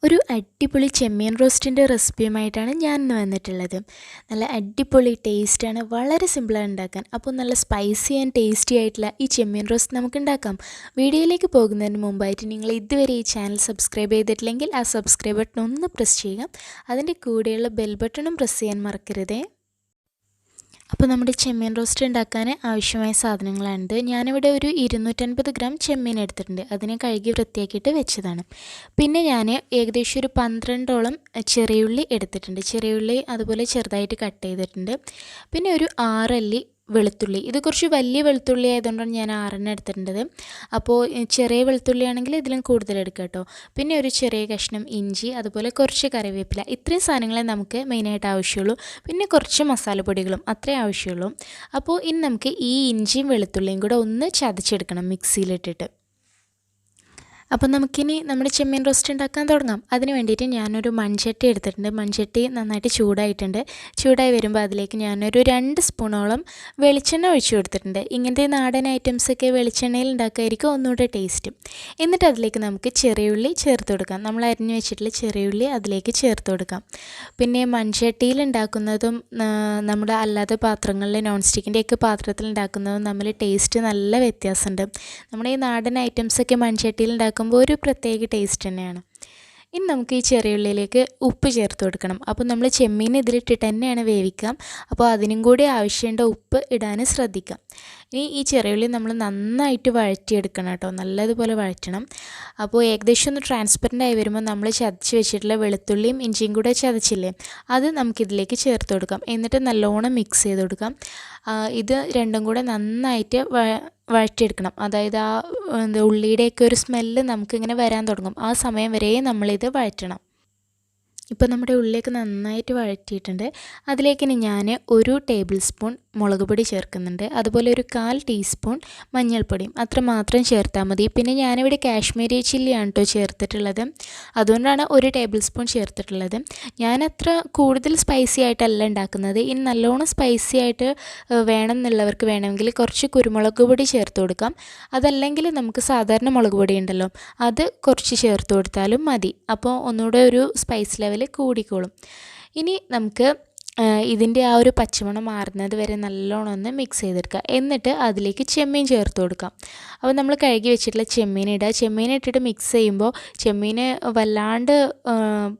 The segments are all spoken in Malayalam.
ഒരു അടിപൊളി ചെമ്മീൻ റോസ്റ്റിൻ്റെ റെസിപ്പിയുമായിട്ടാണ് ഞാൻ ഇന്ന് വന്നിട്ടുള്ളത്. നല്ല അടിപൊളി ടേസ്റ്റാണ്, വളരെ സിമ്പിളാണ് ഉണ്ടാക്കാൻ. അപ്പോൾ നല്ല സ്പൈസി ആൻഡ് ടേസ്റ്റി ആയിട്ടുള്ള ഈ ചെമ്മീൻ റോസ്റ്റ് നമുക്ക് ഉണ്ടാക്കാം. വീഡിയോയിലേക്ക് പോകുന്നതിന് മുമ്പായിട്ട് നിങ്ങൾ ഇതുവരെ ഈ ചാനൽ സബ്സ്ക്രൈബ് ചെയ്തിട്ടില്ലെങ്കിൽ ആ സബ്സ്ക്രൈബ് ബട്ടൺ ഒന്ന് പ്രസ് ചെയ്യുക. അതിൻ്റെ കൂടെയുള്ള ബെൽ ബട്ടണും പ്രസ് ചെയ്യാൻ മറക്കരുതേ. അപ്പോൾ നമ്മുടെ ചെമ്മീൻ റോസ്റ്റ് ഉണ്ടാക്കാൻ ആവശ്യമായ സാധനങ്ങളാണിത്. ഞാനിവിടെ ഒരു 250 ഗ്രാം ചെമ്മീൻ എടുത്തിട്ടുണ്ട്. അതിനെ കഴുകി വൃത്തിയാക്കിയിട്ട് വെച്ചതാണ്. പിന്നെ ഞാൻ ഏകദേശം ഒരു 12ഓളം ചെറിയുള്ളി എടുത്തിട്ടുണ്ട്. ചെറിയുള്ളി അതുപോലെ ചെറുതായിട്ട് കട്ട് ചെയ്തിട്ടുണ്ട്. പിന്നെ ഒരു 6 അല്ലി വെളുത്തുള്ളി. ഇത് കുറച്ച് വലിയ വെളുത്തുള്ളി ആയതുകൊണ്ടാണ് ഞാൻ 6 എടുത്തിട്ടുള്ളത്. അപ്പോൾ ചെറിയ വെളുത്തുള്ളി ആണെങ്കിൽ ഇതിലും കൂടുതൽ എടുക്കുക കേട്ടോ. പിന്നെ ഒരു ചെറിയ കഷ്ണം ഇഞ്ചി, അതുപോലെ കുറച്ച് കറിവേപ്പില. ഇത്രയും സാധനങ്ങളെ നമുക്ക് മെയിനായിട്ട് ആവശ്യമുള്ളൂ. പിന്നെ കുറച്ച് മസാലപ്പൊടികളും അത്രേ ആവശ്യമുള്ളൂ. അപ്പോൾ ഇനി നമുക്ക് ഈ ഇഞ്ചിയും വെളുത്തുള്ളിയും കൂടെ ഒന്ന് ചതച്ചെടുക്കണം മിക്സിയിലിട്ടിട്ട്. അപ്പം നമുക്കിനി നമ്മുടെ ചെമ്മീൻ റോസ്റ്റ് ഉണ്ടാക്കാൻ തുടങ്ങാം. അതിന് വേണ്ടിയിട്ട് ഞാനൊരു മൺചട്ടി എടുത്തിട്ടുണ്ട്. മൺചട്ടി നന്നായിട്ട് ചൂടായിട്ടുണ്ട്. ചൂടായി വരുമ്പോൾ അതിലേക്ക് ഞാനൊരു 2 സ്പൂണോളം വെളിച്ചെണ്ണ ഒഴിച്ചു കൊടുത്തിട്ടുണ്ട്. ഇങ്ങനത്തെ നാടൻ ഐറ്റംസൊക്കെ വെളിച്ചെണ്ണയിൽ ഉണ്ടാക്കുമായിരിക്കും ഒന്നുകൂടെ ടേസ്റ്റ്. എന്നിട്ട് അതിലേക്ക് നമുക്ക് ചെറിയുള്ളി ചേർത്ത് കൊടുക്കാം. നമ്മൾ അരിഞ്ഞു വെച്ചിട്ടുള്ള ചെറിയുള്ളി അതിലേക്ക് ചേർത്ത് കൊടുക്കാം. പിന്നെ മൺചട്ടിയിൽ ഉണ്ടാക്കുന്നതും നമ്മുടെ അല്ലാതെ പാത്രങ്ങളിൽ നോൺ സ്റ്റിക്കിൻ്റെയൊക്കെ പാത്രത്തിൽ ഉണ്ടാക്കുന്നതും തമ്മിൽ ടേസ്റ്റ് നല്ല വ്യത്യാസമുണ്ട്. നമ്മുടെ ഈ നാടൻ ഐറ്റംസൊക്കെ മൺചട്ടിയിൽ ഉണ്ടാക്കുമ്പോൾ ഒരു പ്രത്യേക ടേസ്റ്റ് തന്നെയാണ്. ഇനി നമുക്ക് ഈ ചെറിയുള്ളിയിലേക്ക് ഉപ്പ് ചേർത്ത് കൊടുക്കണം. അപ്പോൾ നമ്മൾ ചെമ്മീൻ ഇതിലിട്ടിട്ട് തന്നെയാണ് വേവിക്കാം. അപ്പോൾ അതിനും കൂടി ആവശ്യമുണ്ട് ഉപ്പ് ഇടാൻ ശ്രദ്ധിക്കാം. ഇനി ഈ ചെറിയുള്ളി നമ്മൾ നന്നായിട്ട് വഴറ്റിയെടുക്കണം കേട്ടോ, നല്ലതുപോലെ വഴറ്റണം. അപ്പോൾ ഏകദേശം ഒന്ന് ട്രാൻസ്പെറൻ്റ് ആയി വരുമ്പോൾ നമ്മൾ ചതച്ച് വെച്ചിട്ടുള്ള വെളുത്തുള്ളിയും ഇഞ്ചിയും കൂടെ ചതച്ചില്ലേ, അത് നമുക്കിതിലേക്ക് ചേർത്ത് കൊടുക്കാം. എന്നിട്ട് നല്ലോണം മിക്സ് ചെയ്ത് കൊടുക്കാം. ഇത് രണ്ടും കൂടെ നന്നായിട്ട് വഴറ്റിയെടുക്കണം. അതായത് ആ ഉള്ളിയുടെയൊക്കെ ഒരു സ്മെല്ല് നമുക്കിങ്ങനെ വരാൻ തുടങ്ങും. ആ സമയം വരെ നമ്മളിത് വഴറ്റണം. ഇപ്പോൾ നമ്മുടെ ഉള്ളിലേക്ക് നന്നായിട്ട് വഴറ്റിയിട്ടുണ്ട്. അതിലേക്ക് ഞാൻ 1 ടേബിൾ സ്പൂൺ മുളക് പൊടി ചേർക്കുന്നുണ്ട്. അതുപോലെ ഒരു 1/4 ടീസ്പൂൺ മഞ്ഞൾപ്പൊടിയും അത്ര മാത്രം ചേർത്താൽ മതി. പിന്നെ ഞാനിവിടെ കാശ്മീരി ചില്ലിയാണ് കേട്ടോ ചേർത്തിട്ടുള്ളത്. അതുകൊണ്ടാണ് 1 ടേബിൾ സ്പൂൺ ചേർത്തിട്ടുള്ളത്. ഞാനത്ര കൂടുതൽ സ്പൈസി ആയിട്ടല്ല ഉണ്ടാക്കുന്നത്. ഇനി നല്ലോണം സ്പൈസി ആയിട്ട് വേണമെന്നുള്ളവർക്ക് വേണമെങ്കിൽ കുറച്ച് കുരുമുളക് പൊടി ചേർത്ത് കൊടുക്കാം. അതല്ലെങ്കിൽ നമുക്ക് സാധാരണ മുളക് പൊടി ഉണ്ടല്ലോ, അത് കുറച്ച് ചേർത്ത് കൊടുത്താലും മതി. അപ്പോൾ ഒന്നുകൂടെ ഒരു സ്പൈസ് ലെവൽ കൂടിക്കോളും. ഇനി നമുക്ക് ഇതിൻ്റെ ആ ഒരു പച്ചമണം മാറുന്നത് വരെ നല്ലോണം ഒന്ന് മിക്സ് ചെയ്തെടുക്കുക. എന്നിട്ട് അതിലേക്ക് ചെമ്മീൻ ചേർത്ത് കൊടുക്കാം. അപ്പോൾ നമ്മൾ കഴുകി വെച്ചിട്ടുള്ള ചെമ്മീൻ ഇടുക. ചെമ്മീൻ ഇട്ടിട്ട് മിക്സ് ചെയ്യുമ്പോൾ ചെമ്മീൻ വല്ലാണ്ട്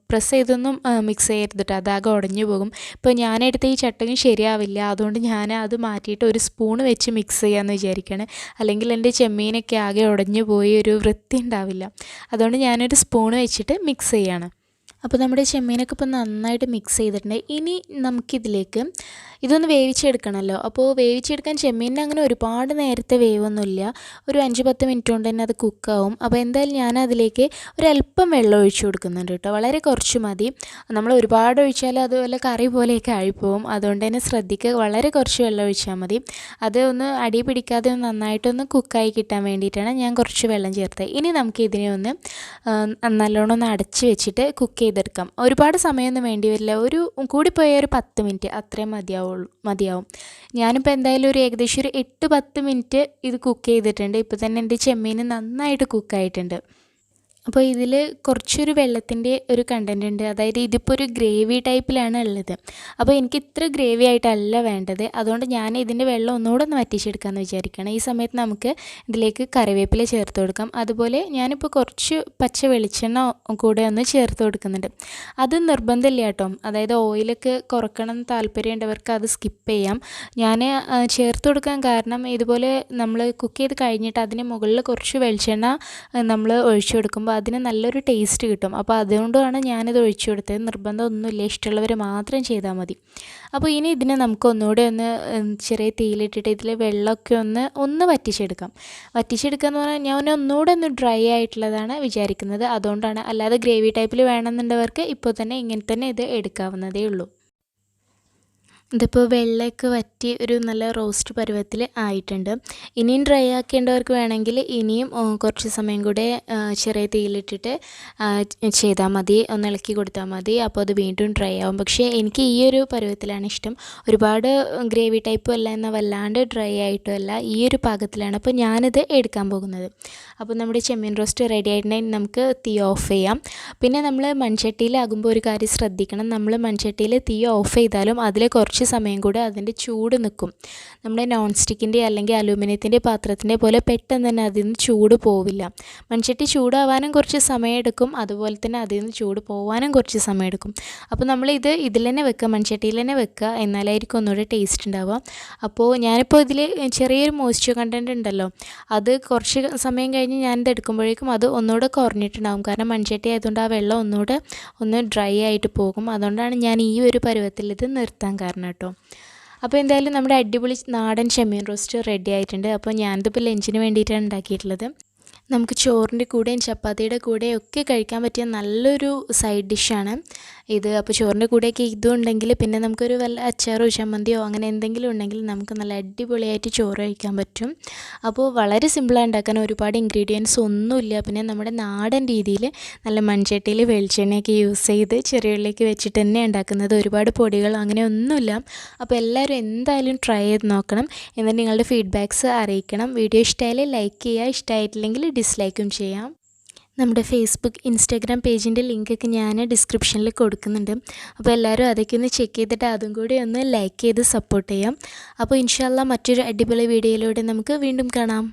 പ്രസ് ചെയ്തൊന്നും മിക്സ് ചെയ്യരുത് കേട്ടോ, അതാകെ ഉടഞ്ഞു പോകും. ഇപ്പോൾ ഞാനെടുത്ത ഈ ചട്ടകം ശരിയാവില്ല, അതുകൊണ്ട് ഞാൻ അത് മാറ്റിയിട്ട് ഒരു സ്പൂൺ വെച്ച് മിക്സ് ചെയ്യാമെന്ന് വിചാരിക്കുകയാണ്. അല്ലെങ്കിൽ എൻ്റെ ചെമ്മീനൊക്കെ ആകെ ഉടഞ്ഞു പോയി ഒരു വൃത്തി ഉണ്ടാവില്ല. അതുകൊണ്ട് ഞാനൊരു സ്പൂൺ വെച്ചിട്ട് മിക്സ് ചെയ്യാണ്. അപ്പോൾ നമ്മുടെ ചെമ്മീനൊക്കെ ഇപ്പോൾ നന്നായിട്ട് മിക്സ് ചെയ്തിട്ടുണ്ട്. ഇനി നമുക്കിതിലേക്ക് ഇതൊന്ന് വേവിച്ചെടുക്കണമല്ലോ. അപ്പോൾ വേവിച്ചെടുക്കാൻ ചെമ്മീനിന് അങ്ങനെ ഒരുപാട് നേരത്തെ വേവൊന്നുമില്ല. ഒരു 5-10 മിനിറ്റ് കൊണ്ട് തന്നെ അത് കുക്കാവും. അപ്പോൾ എന്തായാലും ഞാൻ അതിലേക്ക് ഒരല്പം വെള്ളം ഒഴിച്ചു കൊടുക്കുന്നുണ്ട് കേട്ടോ, വളരെ കുറച്ച് മതി. നമ്മൾ ഒരുപാട് ഒഴിച്ചാൽ അതുപോലെ കറി പോലെയൊക്കെ ആയിപ്പോവും. അതുകൊണ്ട് തന്നെ ശ്രദ്ധിക്കുക, വളരെ കുറച്ച് വെള്ളം ഒഴിച്ചാൽ മതി. അത് ഒന്ന് അടി പിടിക്കാതെ നന്നായിട്ടൊന്ന് കുക്കായി കിട്ടാൻ വേണ്ടിയിട്ടാണ് ഞാൻ കുറച്ച് വെള്ളം ചേർത്തത്. ഇനി നമുക്ക് ഇതിനെ ഒന്ന് നല്ലോണം ഒന്ന് അടച്ച് വെച്ചിട്ട് കുക്ക് ചെയ്തെടുക്കാം. ഒരുപാട് സമയമൊന്നും വേണ്ടി വരില്ല, ഒരു കൂടിപ്പോയ ഒരു 10 മിനിറ്റ് അത്രയും മതിയാവും. ഞാനിപ്പോൾ എന്തായാലും ഒരു ഏകദേശം ഒരു 8-10 മിനിറ്റ് ഇത് കുക്ക് ചെയ്തിട്ടുണ്ട്. ഇപ്പോൾ തന്നെ എൻ്റെ ചെമ്മീൻ നന്നായിട്ട് കുക്കായിട്ടുണ്ട്. അപ്പോൾ ഇതിൽ കുറച്ചൊരു വെള്ളത്തിൻ്റെ ഒരു കണ്ടൻറ് ഉണ്ട്. അതായത് ഇതിപ്പോൾ ഒരു ഗ്രേവി ടൈപ്പിലാണ് ഉള്ളത്. അപ്പോൾ എനിക്ക് ഇത്ര ഗ്രേവി ആയിട്ടല്ല വേണ്ടത്. അതുകൊണ്ട് ഞാൻ ഇതിൻ്റെ വെള്ളം ഒന്നുകൂടെ ഒന്ന് വറ്റിച്ചെടുക്കാമെന്ന് വിചാരിക്കുകയാണ്. ഈ സമയത്ത് നമുക്ക് ഇതിലേക്ക് കറിവേപ്പില ചേർത്ത് കൊടുക്കാം. അതുപോലെ ഞാനിപ്പോൾ കുറച്ച് പച്ച വെളിച്ചെണ്ണ കൂടെ ഒന്ന് ചേർത്ത് കൊടുക്കുന്നുണ്ട്. അത് നിർബന്ധമില്ല കേട്ടോ, അതായത് ഓയിലൊക്കെ കുറക്കണം എന്ന് താല്പര്യമുള്ളവർക്ക് അത് സ്കിപ്പ് ചെയ്യാം. ഞാൻ ചേർത്ത് കൊടുക്കാൻ കാരണം ഇതുപോലെ നമ്മൾ കുക്ക് ചെയ്ത് കഴിഞ്ഞിട്ട് അതിന് മുകളിൽ കുറച്ച് വെളിച്ചെണ്ണ നമ്മൾ ഒഴിച്ചു കൊടുക്കുമ്പോൾ അതിന് നല്ലൊരു ടേസ്റ്റ് കിട്ടും. അപ്പോൾ അതുകൊണ്ടാണ് ഞാനിത് ഒഴിച്ചു കൊടുത്തത്. നിർബന്ധമൊന്നുമില്ല, ഇഷ്ടമുള്ളവർ മാത്രം ചെയ്താൽ മതി. അപ്പോൾ ഇനി ഇതിനെ നമുക്ക് ഒന്നുകൂടെ ഒന്ന് ചെറിയ തീയിലിട്ടിട്ട് ഇതിൽ വെള്ളമൊക്കെ ഒന്ന് വറ്റിച്ചെടുക്കാം. വറ്റിച്ചെടുക്കുക എന്ന് പറഞ്ഞാൽ ഞാൻ ഒന്നുകൂടെ ഒന്ന് ഡ്രൈ ആയിട്ടുള്ളതാണ് വിചാരിക്കുന്നത്. അതുകൊണ്ടാണ്. അല്ലാതെ ഗ്രേവി ടൈപ്പിൽ വേണമെന്നുള്ളവർക്ക് ഇപ്പോൾ തന്നെ ഇങ്ങനെ തന്നെ ഇത് എടുക്കാവുന്നതേ ഉള്ളൂ. ഇതിപ്പോൾ വെള്ളമൊക്കെ വറ്റി ഒരു നല്ല റോസ്റ്റ് പരുവത്തിൽ ആയിട്ടുണ്ട്. ഇനിയും ഡ്രൈ ആക്കേണ്ടവർക്ക് വേണമെങ്കിൽ ഇനിയും കുറച്ച് സമയം കൂടെ ചെറിയ തീയിലിട്ടിട്ട് ചെയ്താൽ മതി, ഒന്ന് ഇളക്കി കൊടുത്താൽ മതി. അപ്പോൾ അത് വീണ്ടും ഡ്രൈ ആവും. പക്ഷേ എനിക്ക് ഈ ഒരു പരുവത്തിലാണ് ഇഷ്ടം. ഒരുപാട് ഗ്രേവി ടൈപ്പും അല്ല, എന്നാൽ വല്ലാണ്ട് ഡ്രൈ ആയിട്ടും അല്ല, ഈ ഒരു പാകത്തിലാണ്. അപ്പോൾ ഞാനിത് എടുക്കാൻ പോകുന്നത്. അപ്പോൾ നമ്മുടെ ചെമ്മീൻ റോസ്റ്റ് റെഡി ആയിട്ടുണ്ടെങ്കിൽ നമുക്ക് തീ ഓഫ് ചെയ്യാം. പിന്നെ നമ്മൾ മൺചട്ടിയിലാകുമ്പോൾ ഒരു കാര്യം ശ്രദ്ധിക്കണം. നമ്മൾ മൺചട്ടിയിൽ തീ ഓഫ് ചെയ്താലും അതിൽ കുറച്ച് സമയം കൂടെ അതിൻ്റെ ചൂട് നിൽക്കും. നമ്മുടെ നോൺ സ്റ്റിക്കിൻ്റെ അല്ലെങ്കിൽ അലൂമിനിയത്തിൻ്റെ പാത്രത്തിൻ്റെ പോലെ പെട്ടെന്ന് തന്നെ അതിൽ നിന്ന് ചൂട് പോവില്ല. മൺചട്ടി ചൂടാവാനും കുറച്ച് സമയമെടുക്കും, അതുപോലെ തന്നെ അതിൽ നിന്ന് ചൂട് പോകാനും കുറച്ച് സമയമെടുക്കും. അപ്പോൾ നമ്മളിത് ഇതിൽ തന്നെ വെക്കുക, മൺചട്ടിയിൽ തന്നെ വെക്കുക, എന്നാലായിരിക്കും ഒന്നുകൂടെ ടേസ്റ്റ് ഉണ്ടാവുക. അപ്പോൾ ഞാനിപ്പോൾ ഇതിൽ ചെറിയൊരു മോയ്സ്ചർ കണ്ടൻറ്റ് ഉണ്ടല്ലോ, അത് കുറച്ച് സമയം കഴിഞ്ഞ് ഞാനിത് എടുക്കുമ്പോഴേക്കും അത് ഒന്നുകൂടെ കുറഞ്ഞിട്ടുണ്ടാകും. കാരണം മൺചട്ടി ആയതുകൊണ്ട് ആ വെള്ളം ഒന്നുകൂടെ ഡ്രൈ ആയിട്ട് പോകും. അതുകൊണ്ടാണ് ഞാൻ ഈ ഒരു പരുവത്തിൽ ഇത് നിർത്താൻ കാരണം കേട്ടോ. അപ്പോൾ എന്തായാലും നമ്മുടെ അടിപൊളി നാടൻ ചെമ്മീൻ റോസ്റ്റ് റെഡി ആയിട്ടുണ്ട്. അപ്പോൾ ഞാനിതിപ്പോൾ ലഞ്ചിന് വേണ്ടിയിട്ടാണ് ഉണ്ടാക്കിയിട്ടുള്ളത്. നമുക്ക് ചോറിൻ്റെ കൂടെയും ചപ്പാത്തിയുടെ കൂടെയും ഒക്കെ കഴിക്കാൻ പറ്റിയ നല്ലൊരു സൈഡ് ഡിഷാണ് ഇത്. അപ്പോൾ ചോറിൻ്റെ കൂടെയൊക്കെ ഇതും ഉണ്ടെങ്കിൽ പിന്നെ നമുക്കൊരു വല്ല അച്ചാറോ ചമ്മന്തിയോ അങ്ങനെ എന്തെങ്കിലും ഉണ്ടെങ്കിൽ നമുക്ക് നല്ല അടിപൊളിയായിട്ട് ചോറ് കഴിക്കാൻ പറ്റും. അപ്പോൾ വളരെ സിമ്പിളാണ് ഉണ്ടാക്കാൻ, ഒരുപാട് ഇൻഗ്രീഡിയൻസ് ഒന്നുമില്ല. പിന്നെ നമ്മുടെ നാടൻ രീതിയിൽ നല്ല മൺചട്ടിയിൽ വെളിച്ചെണ്ണയൊക്കെ യൂസ് ചെയ്ത് ചെറിയുള്ളിലേക്ക് വെച്ചിട്ട് തന്നെ ഉണ്ടാക്കുന്നത്, ഒരുപാട് പൊടികളോ അങ്ങനെ ഒന്നുമില്ല. അപ്പോൾ എല്ലാവരും എന്തായാലും ട്രൈ ചെയ്ത് നോക്കണം. എന്നിട്ട് നിങ്ങളുടെ ഫീഡ്ബാക്ക്സ് അറിയിക്കണം. വീഡിയോ ഇഷ്ടമായാൽ ലൈക്ക് ചെയ്യുക, ഇഷ്ടമായിട്ടില്ലെങ്കിൽ ഡിസ്ലൈക്കും ചെയ്യാം. നമ്മുടെ ഫേസ്ബുക്ക് ഇൻസ്റ്റാഗ്രാം പേജിൻ്റെ ലിങ്കൊക്കെ ഞാൻ ഡിസ്ക്രിപ്ഷനിൽ കൊടുക്കുന്നുണ്ട്. അപ്പോൾ എല്ലാവരും അതൊക്കെ ഒന്ന് ചെക്ക് ചെയ്തിട്ട് അതും കൂടി ഒന്ന് ലൈക്ക് ചെയ്ത് സപ്പോർട്ട് ചെയ്യാം. അപ്പോൾ ഇൻഷാ അല്ലാഹ് മറ്റൊരു അടിപൊളി വീഡിയോയിലൂടെ നമുക്ക് വീണ്ടും കാണാം.